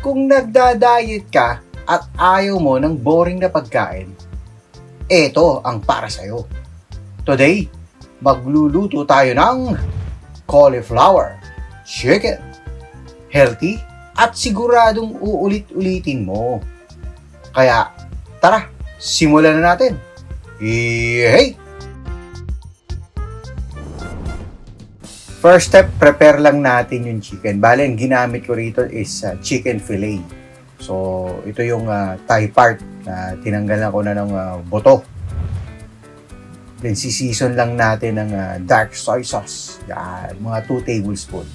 Kung nagda-diet ka at ayaw mo ng boring na pagkain, eto ang para sa'yo. Today, magluluto tayo ng cauliflower chicken. Healthy at siguradong uulit-ulitin mo. Kaya, tara, simulan na natin. Hey! First step, prepare lang natin yung chicken. Bale, ang ginamit ko rito is chicken fillet. So, ito yung thigh part na tinanggalan ko na ng buto. Then, sisizon lang natin ng dark soy sauce. Yan, mga 2 tablespoon.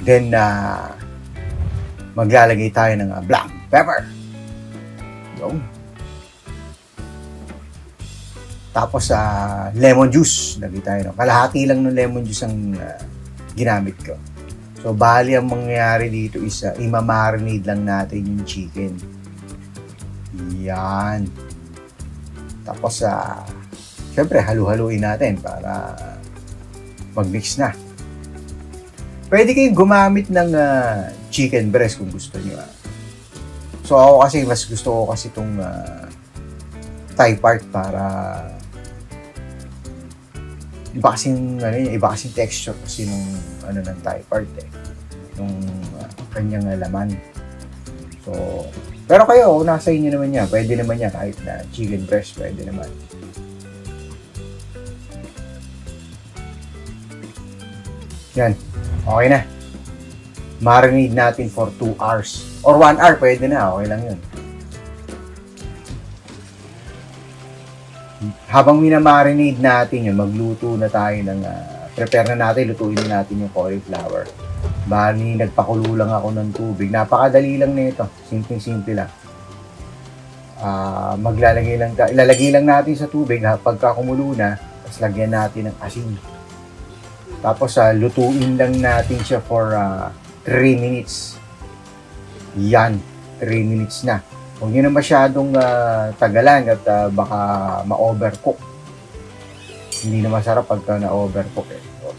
Then, maglalagay tayo ng black pepper. Yung. Tapos, lemon juice. Lagay tayo. No? Kalahati lang ng lemon juice ang ginamit ko. So, bali ang mangyayari dito is imamarinate lang natin yung chicken. Yan. Tapos, syempre, halu-haluin natin para mag-mix na. Pwede kayong gumamit ng chicken breast kung gusto nyo. So, ako kasi, mas gusto ko kasi itong thigh part para iba kasing texture kasi nung ng thigh part nung kanyang laman. So, pero kayo, kung nasa inyo naman yan, pwede naman yan kahit na chicken breast, pwede naman. Yan, okay na. Marinate natin for 2 hours or 1 hour, pwede na, okay lang yun. Habang minamarinate natin yun, magluto na tayo ng, prepare na natin, lutuin na natin yung cauliflower. Bali, nagpakulo lang ako ng tubig. Napakadali lang nito. Simple-simple lang. Ilalagay lang natin sa tubig pagka kumulo na, tapos lagyan natin ng asin. Tapos, lutuin lang natin siya for 3 minutes. Yan, 3 minutes na. Huwag nyo na masyadong tagalan at baka ma-overcook. Hindi na masarap pagka na-overcook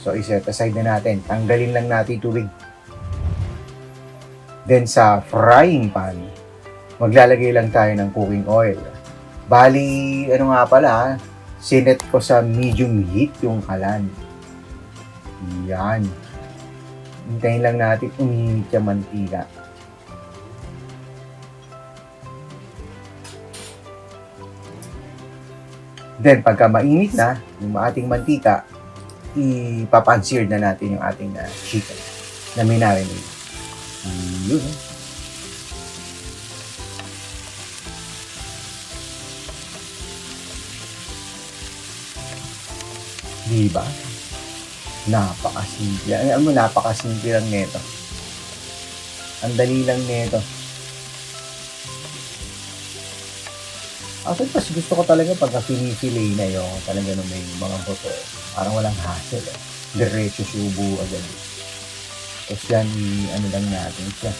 So, iset aside na natin. Tanggalin lang natin tubig. Then, sa frying pan, maglalagay lang tayo ng cooking oil. Bali, sinet ko sa medium heat yung kalan. Yan. Hintayin lang natin uminit yung mantika. Then, pagka mainit na yung ating mantika, ipapansear na natin yung ating chicken na minarinate. Yun. Diba? Napakasimple. Napakasimple lang nito. Ang dali lang nito. Actually, mas gusto ko talaga pagka pinipilay na yung talaga nung may mga buto. Parang walang hassle. Diretso subo agad. Tapos yan, lang natin siya.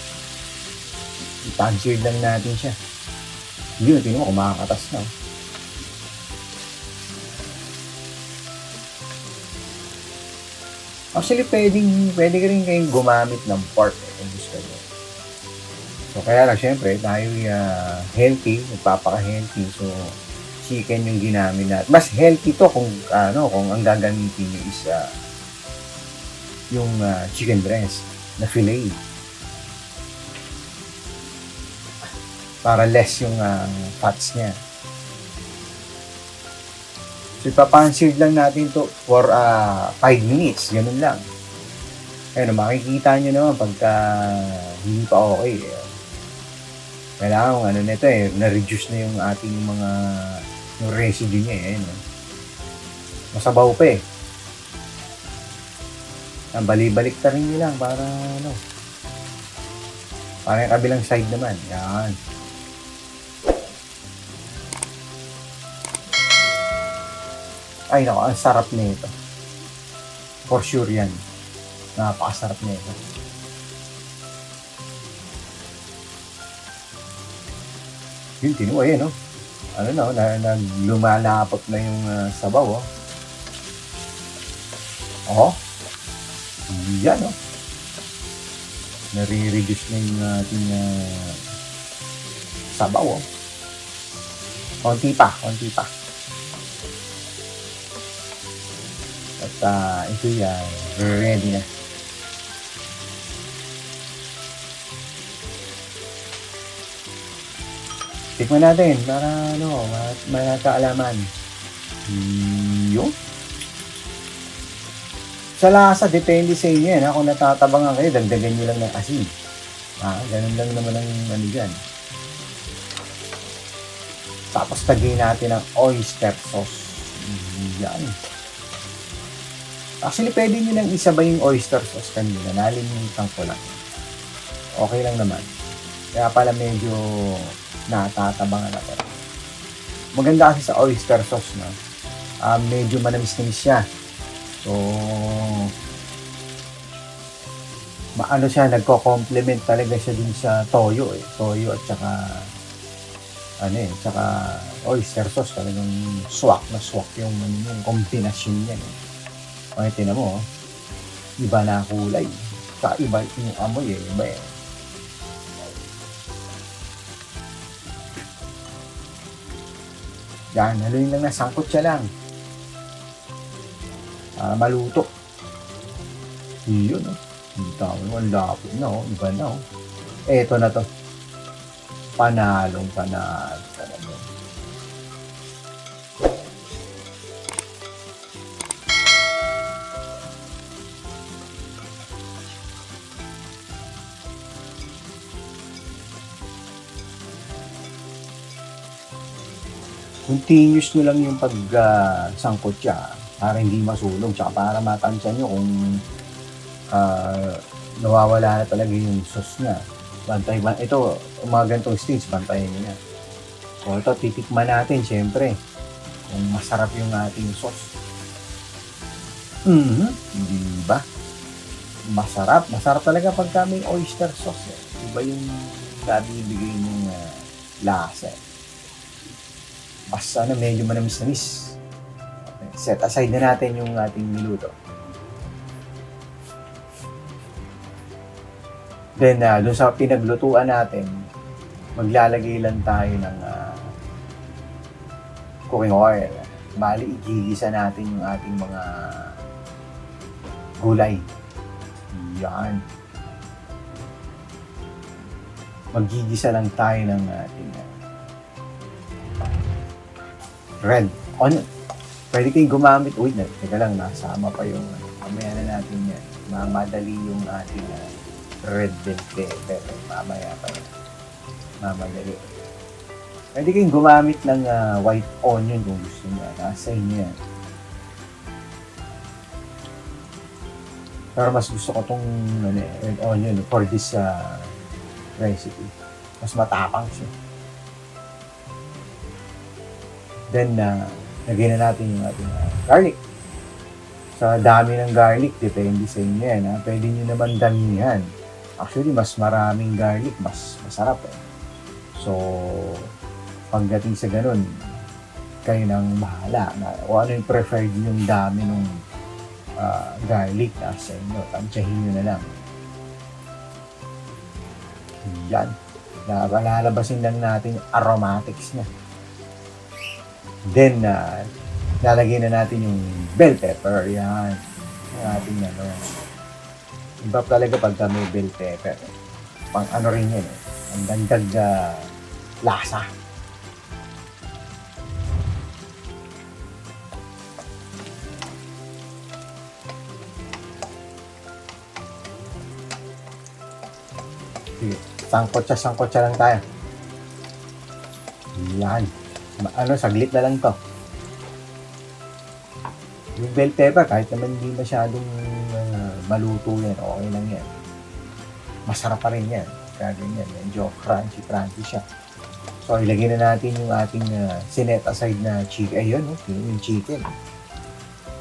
I-panseared lang natin siya. Yun, tingnan mo, kumakatas na. Actually, pwede ka rin kayong gumamit ng pork kung gusto nyo. So, kaya lang, syempre, tayo healthy, nagpapaka-healthy. So, chicken yung ginamit natin. Mas healthy to kung ang gagamitin nyo is yung chicken breast na fillet. Para less yung fats niya. So, ipapanseared lang natin to for 5 minutes. Ganun lang. Ayun, makikita nyo naman pagka hindi pa okay. Kailangan nito na-reduce na yung ating yung residue niya masabaw pa balik ta rin nyo lang para para yung kabilang side naman. Yan. Ay nako, ang sarap nito. For sure yan. Napakasarap nito. Yun, tinuwa yan, no? Lumalapot na yung sabaw, oh. Oh, yan oh. Nare-reduce na yung ating sabaw oh. Konti pa. At ito yan, ready na. Tikman natin para may kaalaman. Yun. Sa lasa, depende sa inyo yan. Kung natatabangan kayo, dagdagan nyo lang ng asin. Ganun lang naman ang dyan. Tapos tagin natin ang oyster sauce. Yan. Actually, pwede nyo nang isabay yung oyster sauce kanina. Nalimutan ko lang. Okay lang naman. Kaya pala medyo natatabangan natin. Maganda kasi sa oyster sauce na medyo manamis-namis siya. So, nagko-complement talaga siya dun sa toyo eh. Toyo at saka tsaka oyster sauce, talagang swak yung kombinasyon niya. Okay, tinan mo, iba na kulay. Saka iba yung amoy eh, iba eh. Yan, haluin lang na, sangkot siya lang. Maluto. Yun, oh. Ang dami, ang lapit na, oh. Iba na, oh. Eto na to. Panalo. Continuous nyo lang yung sangkot siya para hindi masunog, tsaka para matansya nyo kung nawawala na talaga yung sauce niya. Ito, mga ganitong stage, bantayan nyo na. So ito, titikman natin syempre kung masarap yung ating sauce. Diba? Masarap talaga pagka may oyster sauce eh. Iba yung nabibigay ng lasa. Basta medyo manamis-namis. Okay. Set aside na natin yung ating niluto. Then, doon sa pinaglutuan natin, maglalagay lang tayo ng cooking oil. Bali, igigisa natin yung ating mga gulay. Yan. Magigisa lang tayo ng ating red onion. Pwede kayong gumamit. Teka lang, nasama pa yung mamaya na natin yan. Mamadali yung ating red bell pepper. Mamaya pa yan. Mamadali. Pwede kayong gumamit ng white onion kung gusto nyo. Nasa inyo yan. Pero mas gusto ko tong red onion for this recipe. Mas matapang siya. Then, lagyan na natin yung ating garlic. Sa dami ng garlic, depende sa inyo yan. Pwede nyo naman damihan. Actually, mas maraming garlic, mas masarap eh. So, pagdating sa ganun, kayo nang bahala. O ano yung preferred yung dami ng garlic na sa inyo. Tansyahin nyo na lang. Yan. Lalabasin lang natin yung aromatics niya. Then, lalagyan na natin yung bell pepper. Yan. Yung ating iba talaga pagka may bell pepper. Pang rin yan eh. Ang dagdag lasa. Sige. Sangkot siya lang tayo. Yan. Saglit na lang to. Yung bell pepper, kahit naman hindi masyadong maluto yan, okay lang yan. Masarap pa rin yan. Kaya ganyan, medyo crunchy siya. So, ilagay na natin yung ating sinet aside na chicken. Ayun, yung chicken.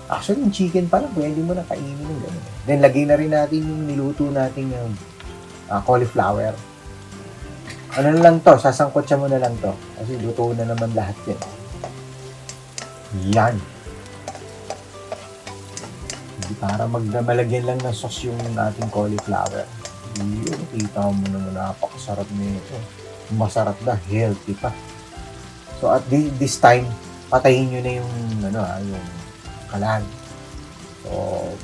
Actually, yung chicken pala, pwede mo na kainin yung gano'n. Then, lagay na rin natin yung niluto nating cauliflower. Ano na lang to, sasangkot siya mo na lang to. Kasi luto na naman lahat yan. Yan. Para malagyan lang ng sauce yung ating cauliflower. Yun, kita mo naman, napakasarap nito. Masarap na, healthy pa. So at this time, patayin nyo na yung, yung kalan. So,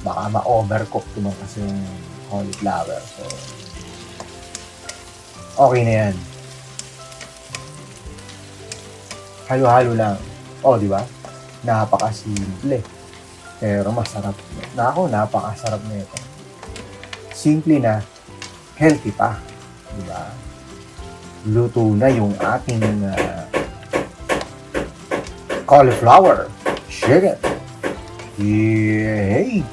baka ma-overcook naman kasi yung cauliflower. So, okay na yan. Halo-halo lang. Di ba? Napakasimple. Pero masarap. Napakasarap na ito. Simple na, healthy pa. Di ba? Luto na yung ating cauliflower chicken. Yay!